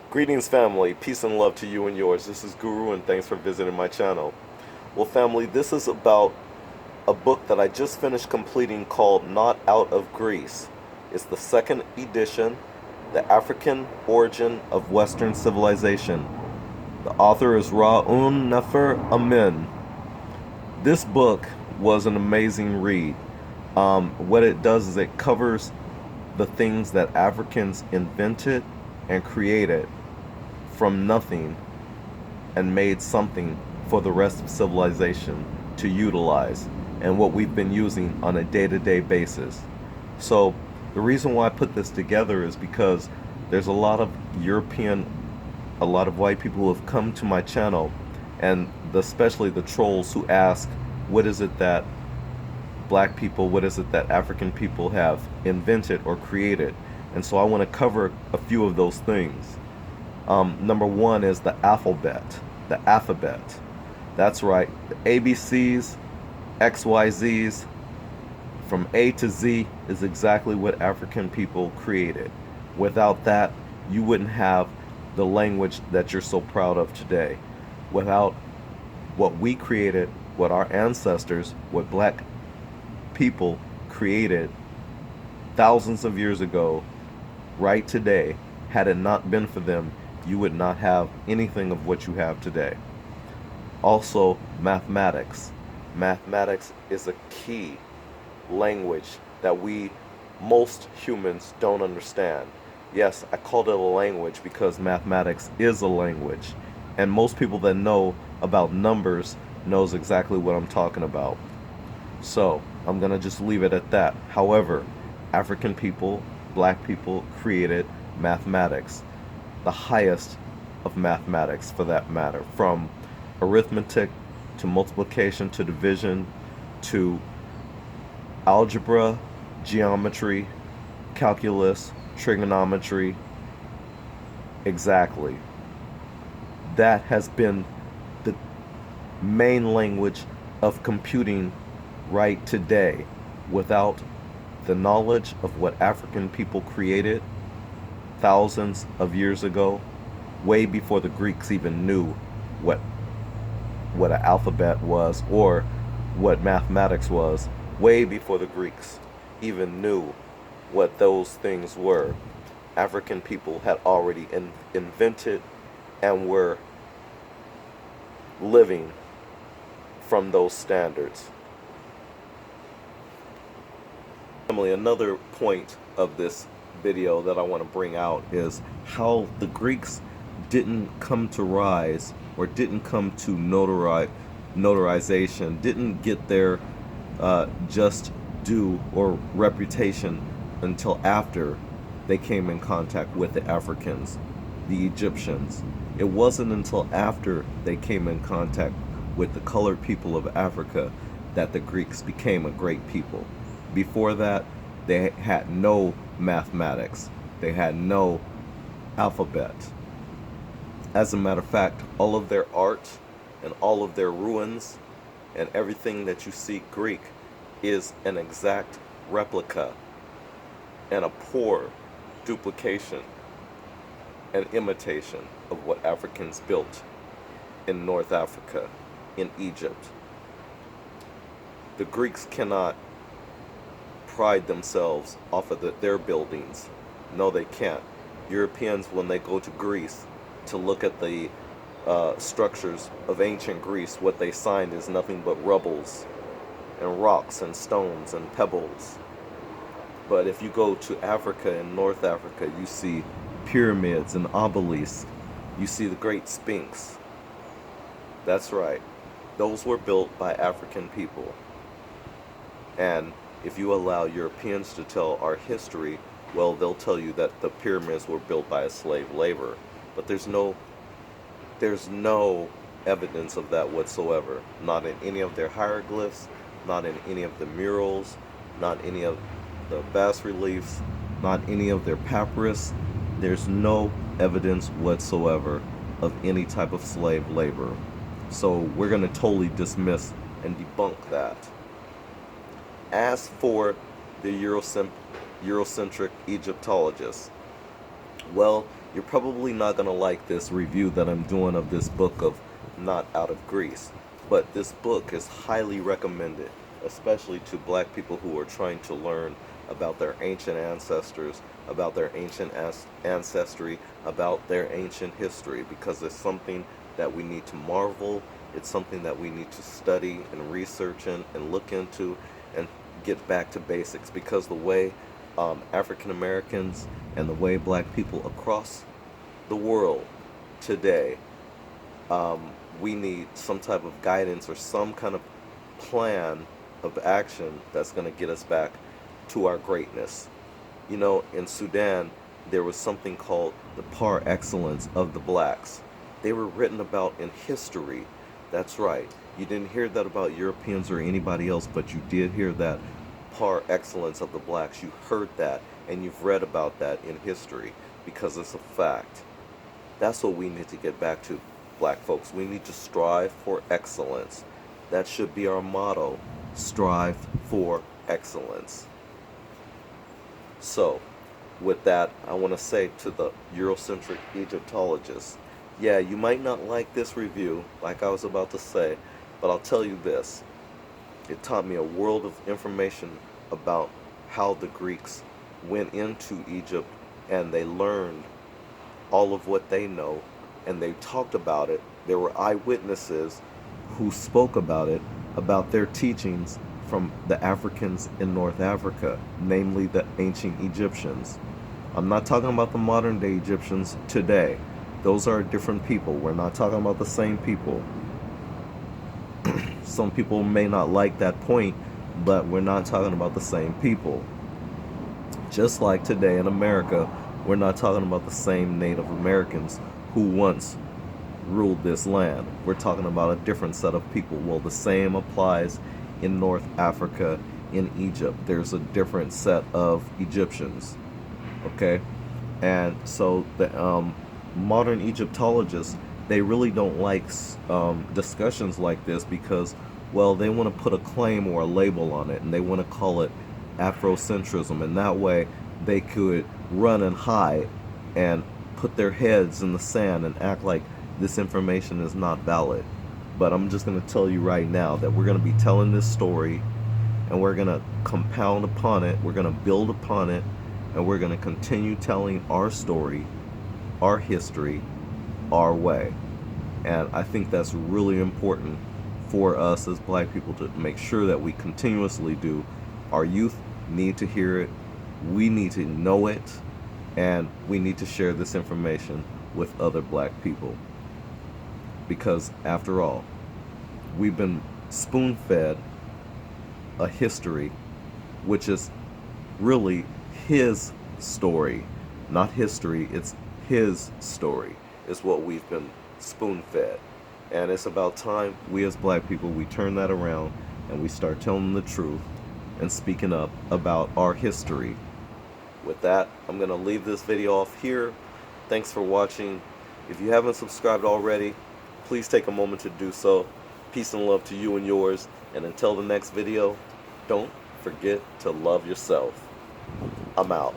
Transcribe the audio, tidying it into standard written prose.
Greetings, family. Peace and love to you and yours. This is Guru, and thanks for visiting my channel. Well, family, this is about a book that I just finished completing called Not Out of Greece. It's the second edition, The African Origin of Western Civilization. The author is Ra Un Nefer Amen. This book was an amazing read. What it does is it covers the things that Africans invented and created from nothing and made something for the rest of civilization to utilize, and what we've been using on a day-to-day basis. So the reason why I put this together is because there's a lot of a lot of white people who have come to my channel, and especially the trolls who ask, what is it that black people, what is it that African people have invented or created? And so I want to cover a few of those things. Number one is the alphabet. The alphabet. That's right. The ABCs, XYZs, from A to Z is exactly what African people created. Without that, you wouldn't have the language that you're so proud of today. Without what we created, what our ancestors, what black people created thousands of years ago, right today, had it not been for them, you would not have anything of what you have today. Also, mathematics. Mathematics is a key language that most humans don't understand. Yes, I called it a language because mathematics is a language. And most people that know about numbers knows exactly what I'm talking about. So, I'm going to just leave it at that. However, African people, black people created mathematics, the highest of mathematics for that matter, from arithmetic to multiplication to division to algebra, geometry, calculus, trigonometry. Exactly. That has been the main language of computing right today. Without the knowledge of what African people created thousands of years ago, way before the Greeks even knew what an alphabet was or what mathematics was, way before the Greeks even knew what those things were, African people had already invented and were living from those standards. Another point of this video that I want to bring out is how the Greeks didn't come to rise or didn't come to notarization, didn't get their just due or reputation until after they came in contact with the Africans, the Egyptians. It wasn't until after they came in contact with the colored people of Africa that the Greeks became a great people. Before that, they had no mathematics. They had no alphabet. As a matter of fact, all of their art and all of their ruins and everything that you see Greek is an exact replica and a poor duplication and imitation of what Africans built in North Africa, in Egypt. The Greeks cannot pride themselves off of their buildings. No, they can't. Europeans, when they go to Greece to look at the structures of ancient Greece, what they find is nothing but rubbles and rocks and stones and pebbles. But if you go to Africa and North Africa, you see pyramids and obelisks. You see the Great Sphinx. That's right. Those were built by African people. And if you allow Europeans to tell our history, well, they'll tell you that the pyramids were built by a slave labor. But there's no evidence of that whatsoever. Not in any of their hieroglyphs, not in any of the murals, not any of the bas-reliefs, not any of their papyrus. There's no evidence whatsoever of any type of slave labor. So we're going to totally dismiss and debunk that. As for the Eurocentric Egyptologists, well, You're probably not going to like this review that I'm doing of this book of Not Out of Greece, but this book is highly recommended, especially to black people who are trying to learn about their ancient ancestors, about their ancient ancestry, about their ancient history, because it's something that we need to marvel. It's something that we need to study and research and look into and get back to basics, because the way African Americans and the way black people across the world today, we need some type of guidance or some kind of plan of action that's going to get us back to our greatness. You know, in Sudan, there was something called the par excellence of the blacks. They were written about in history. That's right. You didn't hear that about Europeans or anybody else, but you did hear that par excellence of the blacks. You heard that, and you've read about that in history, because it's a fact. That's what we need to get back to, black folks. We need to strive for excellence. That should be our motto. Strive for excellence. So, with that, I want to say to the Eurocentric Egyptologists, yeah, you might not like this review, like I was about to say, but I'll tell you this. It taught me a world of information about how the Greeks went into Egypt, and they learned all of what they know, and they talked about it. There were eyewitnesses who spoke about it, about their teachings from the Africans in North Africa, namely the ancient Egyptians. I'm not talking about the modern day Egyptians today. Those are different people. We're not talking about the same people. Some people may not like that point, but we're not talking about the same people. Just like today in America, we're not talking about the same Native Americans who once ruled this land. We're talking about a different set of people. Well, the same applies in North Africa, in Egypt. There's a different set of Egyptians. Okay? And so the modern Egyptologists, they really don't like discussions like this, because, well, they want to put a claim or a label on it, and they want to call it Afrocentrism, and that way they could run and hide and put their heads in the sand and act like this information is not valid. But I'm just going to tell you right now that we're going to be telling this story, and we're going to compound upon it, we're going to build upon it, and we're going to continue telling our story, our history, our way. And I think that's really important for us as black people to make sure that we continuously do. Our youth need to hear it, we need to know it, and we need to share this information with other black people. Because after all, we've been spoon-fed a history which is really his story. Not history, it's his story is what we've been spoon-fed. And it's about time we as black people, we turn that around and we start telling the truth and speaking up about our history. With that, I'm going to leave this video off here. Thanks for watching. If you haven't subscribed already, please take a moment to do so. Peace and love to you and yours. And until the next video, don't forget to love yourself. I'm out.